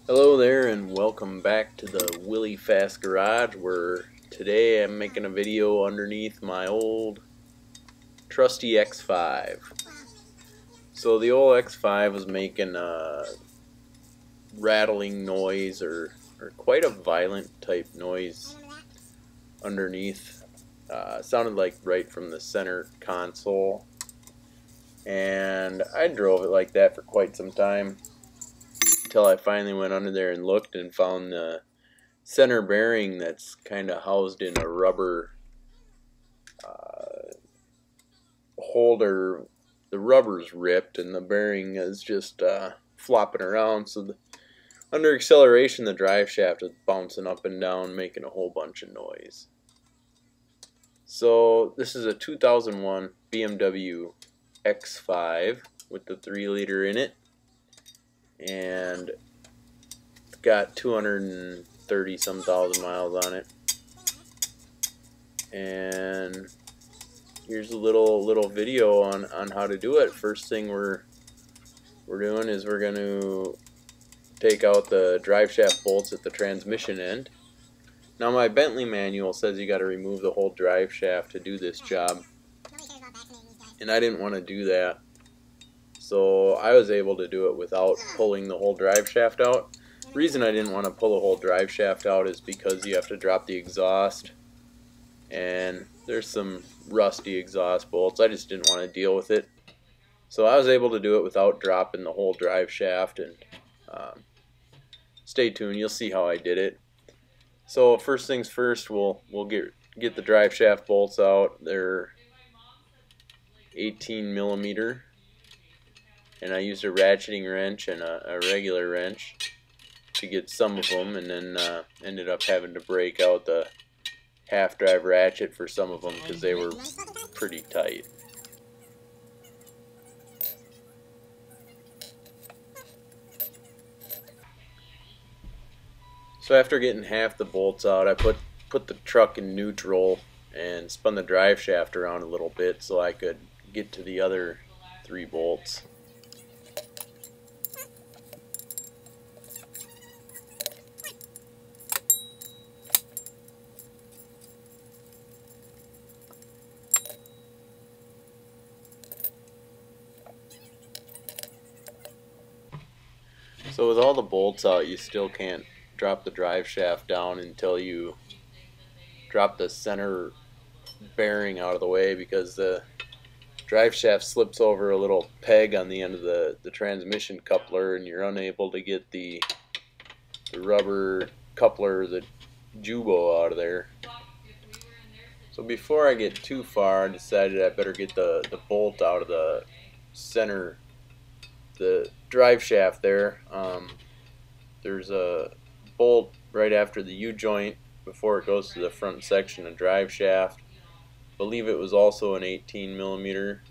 Hello there and welcome back to the Willie Fast Garage, where today I'm making a video underneath my old trusty X5. So the old X5 was making a rattling noise or quite a violent type noise underneath. Sounded like right from the center console, and I drove it like that for quite some time until I finally went under there and looked and found the center bearing that's kind of housed in a rubber holder. The rubber's ripped and the bearing is just flopping around, so under acceleration the drive shaft is bouncing up and down, making a whole bunch of noise. So this is a 2001 BMW X5 with the 3-liter in it, and got 230 some thousand miles on it. And here's a little video on how to do it. First thing we're doing is we're going to take out the drive shaft bolts at the transmission end. Now my Bentley manual says you got to remove the whole drive shaft to do this job, and I didn't want to do that, so I was able to do it without pulling the whole drive shaft out. The reason I didn't want to pull the whole drive shaft out is because you have to drop the exhaust, and there's some rusty exhaust bolts. I just didn't want to deal with it, so I was able to do it without dropping the whole drive shaft. And stay tuned, you'll see how I did it. So first things first, we'll get the drive shaft bolts out. They're 18 millimeter, and I used a ratcheting wrench and a regular wrench to get some of them, and then ended up having to break out the half drive ratchet for some of them because they were pretty tight. So after getting half the bolts out, I put the truck in neutral and spun the drive shaft around a little bit so I could get to the other 3 bolts. So with all the bolts out, you still can't drop the drive shaft down until you drop the center bearing out of the way, because the drive shaft slips over a little peg on the end of the transmission coupler, and you're unable to get the rubber coupler, the jubo, out of there. So before I get too far, I decided I better get the bolt out of the center, the drive shaft there. There's a bolt right after the U-joint before it goes to the front section of drive shaft. I believe it was also an 18 millimeter.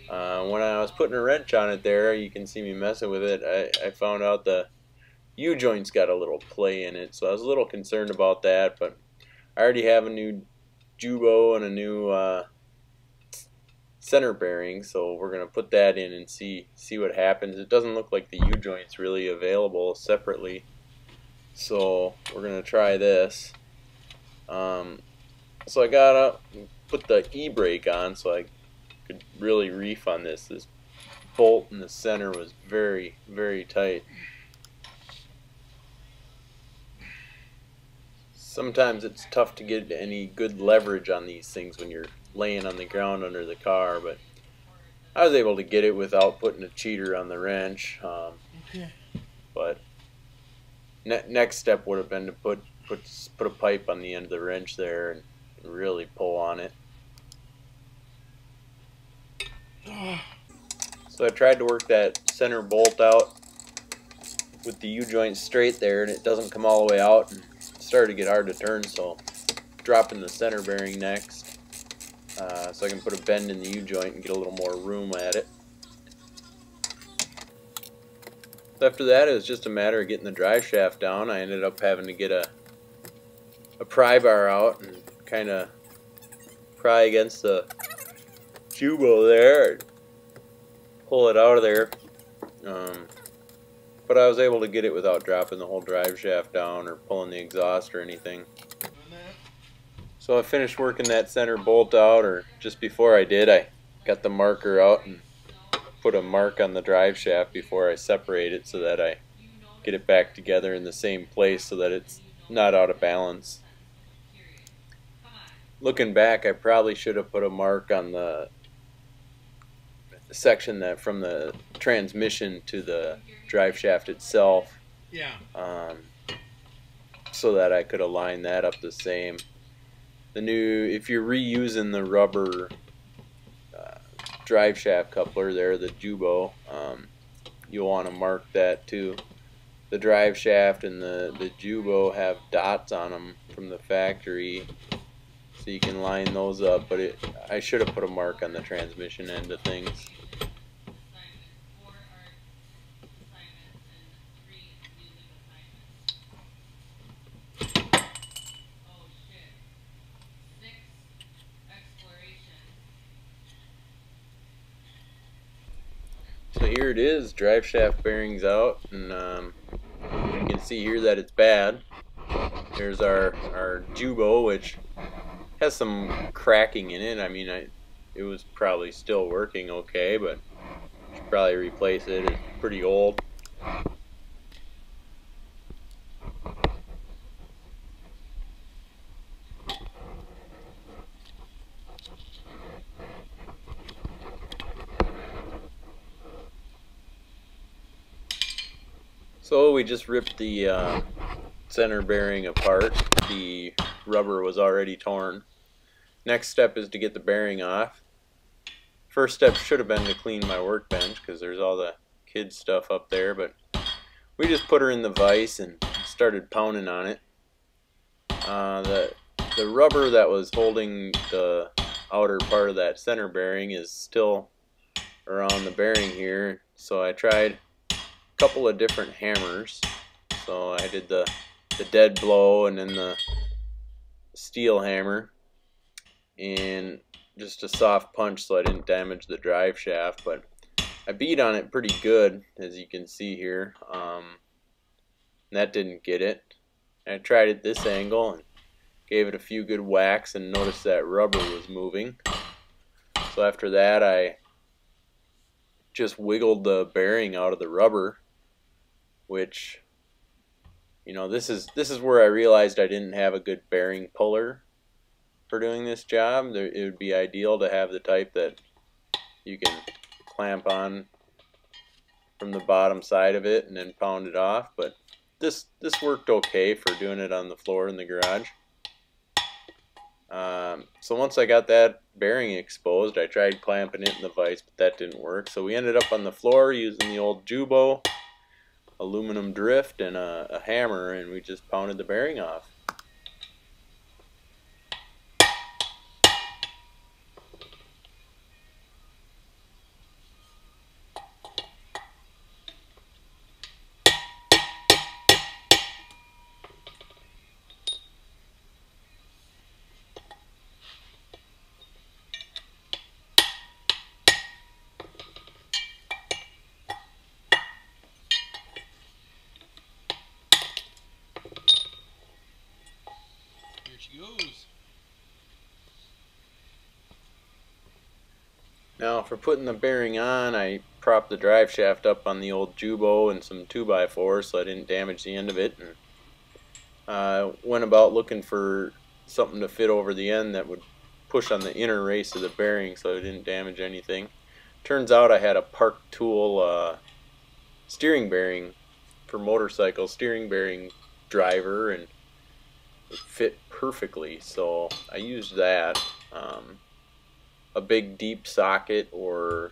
When I was putting a wrench on it there, you can see me messing with it, I found out the U-joint's got a little play in it, so I was a little concerned about that, but I already have a new jubo and a new center bearing, so we're going to put that in and see what happens. It doesn't look like the U-joint's really available separately, so we're going to try this. So I got up and put the e-brake on so I could really reef on this. This bolt in the center was very, very tight. Sometimes it's tough to get any good leverage on these things when you're laying on the ground under the car, but I was able to get it without putting a cheater on the wrench. But next step would have been to put a pipe on the end of the wrench there and really pull on it. So I tried to work that center bolt out with the U-joint straight there, and it doesn't come all the way out, and it started to get hard to turn, so dropping the center bearing next, so I can put a bend in the U-joint and get a little more room at it. So after that, it was just a matter of getting the drive shaft down. I ended up having to get a pry bar out and kind of pry against the jubo there, pull it out of there. but I was able to get it without dropping the whole drive shaft down or pulling the exhaust or anything. So I finished working that center bolt out, or just before I did, I got the marker out and put a mark on the drive shaft before I separate it so that I get it back together in the same place so that it's not out of balance. Looking back, I probably should have put a mark on the section that from the transmission to the drive shaft itself, so that I could align that up the same. The new, if you're reusing the rubber drive shaft coupler there, the Jubo, you'll want to mark that too. The drive shaft and the Jubo have dots on them from the factory, so you can line those up, but I should have put a mark on the transmission end of things. So here it is, drive shaft bearings out, and you can see here that it's bad. There's our Jubo, which has some cracking in it. I mean, it was probably still working okay, but I should probably replace it. It's pretty old. So we just ripped the center bearing apart. The rubber was already torn. Next step is to get the bearing off. First step should have been to clean my workbench because there's all the kids stuff up there, but we just put her in the vise and started pounding on it. The rubber that was holding the outer part of that center bearing is still around the bearing here, so I tried a couple of different hammers. So I did the dead blow and then the steel hammer, and just a soft punch so I didn't damage the drive shaft, but I beat on it pretty good, as you can see here. That didn't get it. I tried it this angle and gave it a few good whacks and noticed that rubber was moving. So after that, I just wiggled the bearing out of the rubber, which, you know, this is where I realized I didn't have a good bearing puller for doing this job. It would be ideal to have the type that you can clamp on from the bottom side of it and then pound it off, but this worked okay for doing it on the floor in the garage. So once I got that bearing exposed, I tried clamping it in the vise, but that didn't work. So we ended up on the floor using the old Jubo, aluminum drift, and a hammer, and we just pounded the bearing off. She goes. Now for putting the bearing on, I propped the drive shaft up on the old Jubo and some 2x4 so I didn't damage the end of it, and went about looking for something to fit over the end that would push on the inner race of the bearing so it didn't damage anything. Turns out I had a Park Tool steering bearing for motorcycle, steering bearing driver, and it fit perfectly, so I used that. A big deep socket, or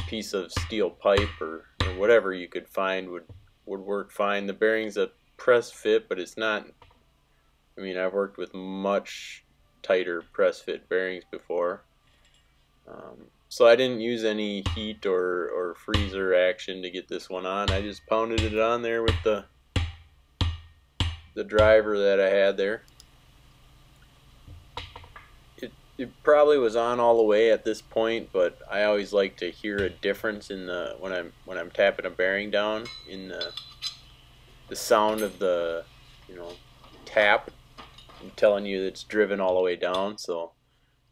piece of steel pipe, or whatever you could find would work fine. The bearing's a press fit, but it's not. I mean, I've worked with much tighter press fit bearings before, so I didn't use any heat or freezer action to get this one on. I just pounded it on there with the driver that I had there. It probably was on all the way at this point, but I always like to hear a difference in the when I'm tapping a bearing down in the sound of the, you know, tap. I'm telling you it's driven all the way down. So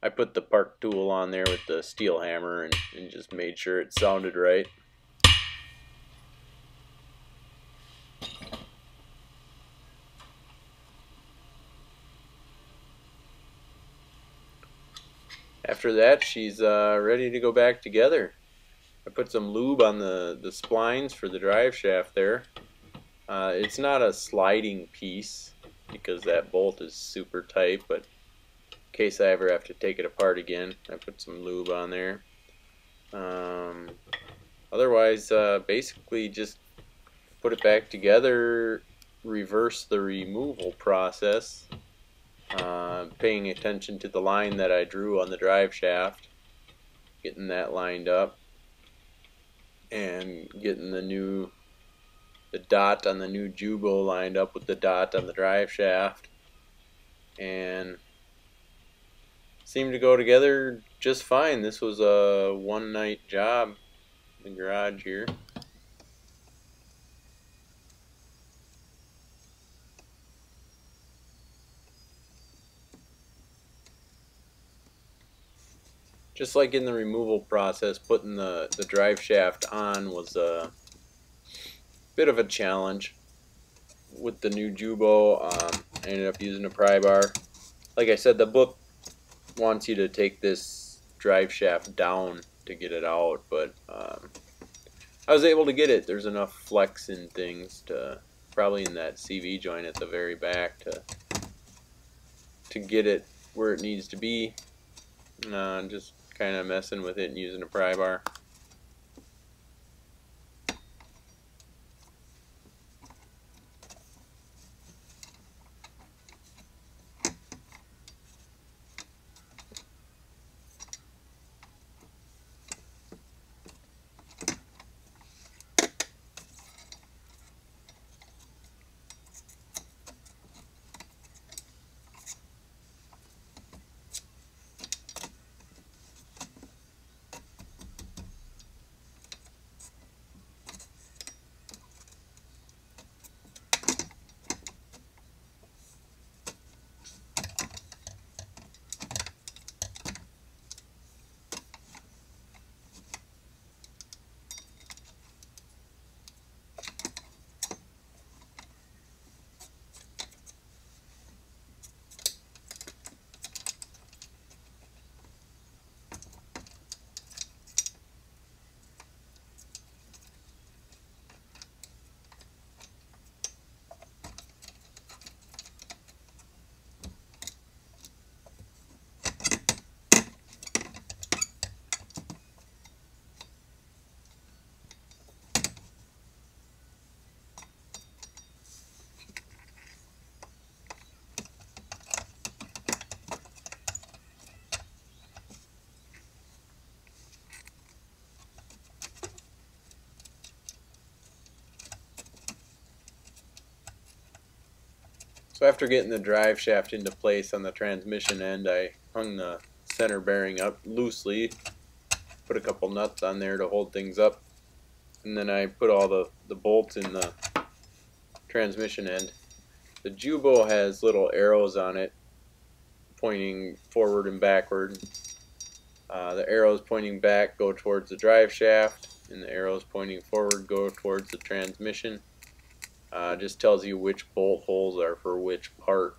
I put the park tool on there with the steel hammer and just made sure it sounded right. After that, she's ready to go back together. I put some lube on the splines for the drive shaft there. It's not a sliding piece because that bolt is super tight, but in case I ever have to take it apart again, I put some lube on there. Otherwise, basically just put it back together, reverse the removal process, paying attention to the line that I drew on the drive shaft, getting that lined up, and getting the dot on the new Jubo lined up with the dot on the drive shaft, and seemed to go together just fine. This was a one-night job in the garage here. Just like in the removal process, putting the drive shaft on was a bit of a challenge. With the new Jubo, I ended up using a pry bar. Like I said, the book wants you to take this drive shaft down to get it out, but I was able to get it. There's enough flex in things to, probably in that CV joint at the very back, to get it where it needs to be. Just kind of messing with it and using a pry bar. So after getting the drive shaft into place on the transmission end, I hung the center bearing up loosely, put a couple nuts on there to hold things up, and then I put all the bolts in the transmission end. The Jubo has little arrows on it pointing forward and backward. The arrows pointing back go towards the drive shaft, and the arrows pointing forward go towards the transmission. Just tells you which bolt holes are for which part.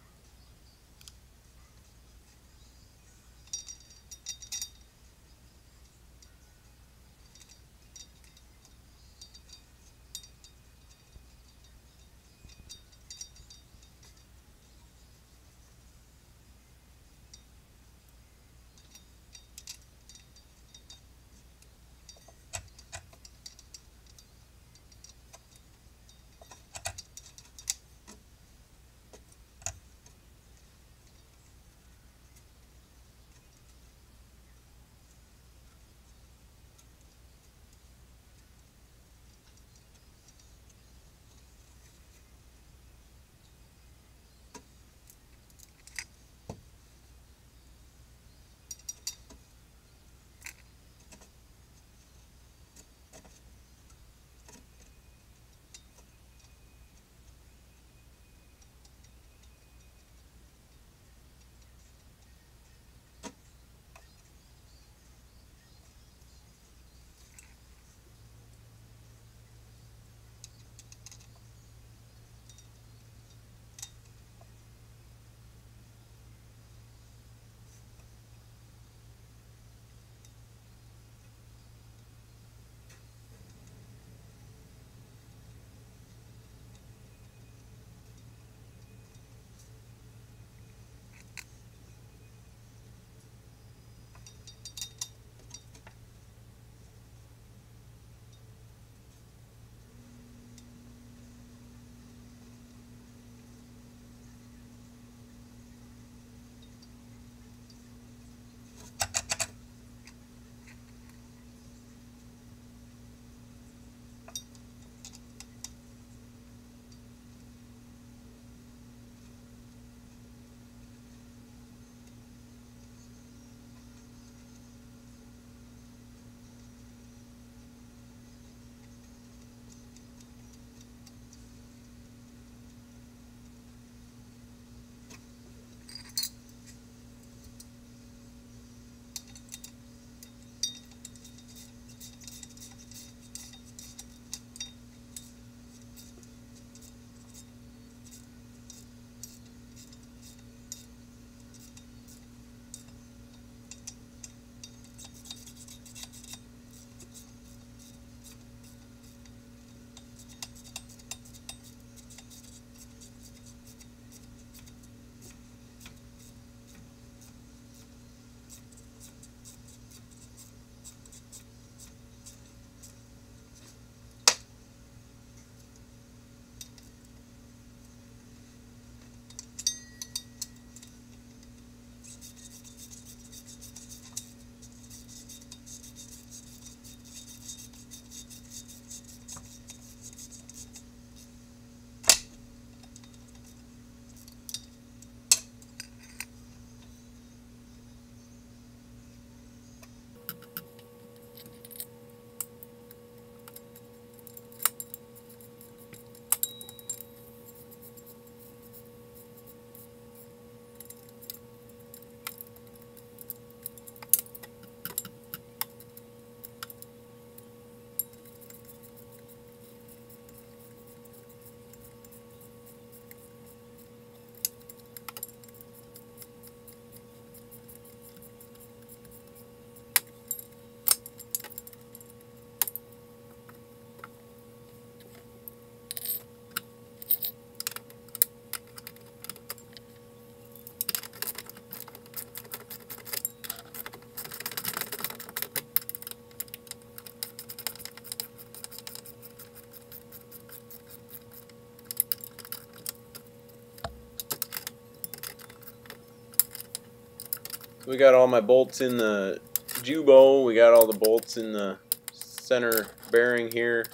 we got all my bolts in the Jubo. We got all the bolts in the center bearing here.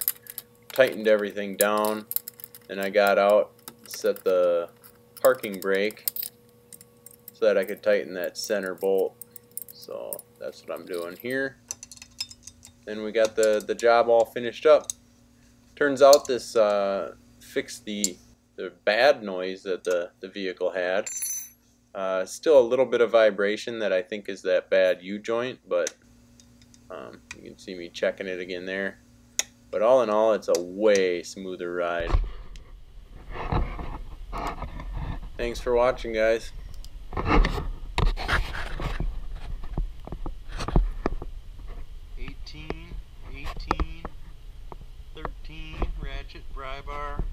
Tightened everything down. And I got out, set the parking brake so that I could tighten that center bolt. So that's what I'm doing here. Then we got the job all finished up. Turns out this fixed the bad noise that the vehicle had. Still a little bit of vibration that I think is that bad U-joint, but you can see me checking it again there. But all in all, it's a way smoother ride. Thanks for watching, guys. 18, 18, 13, ratchet, pry bar.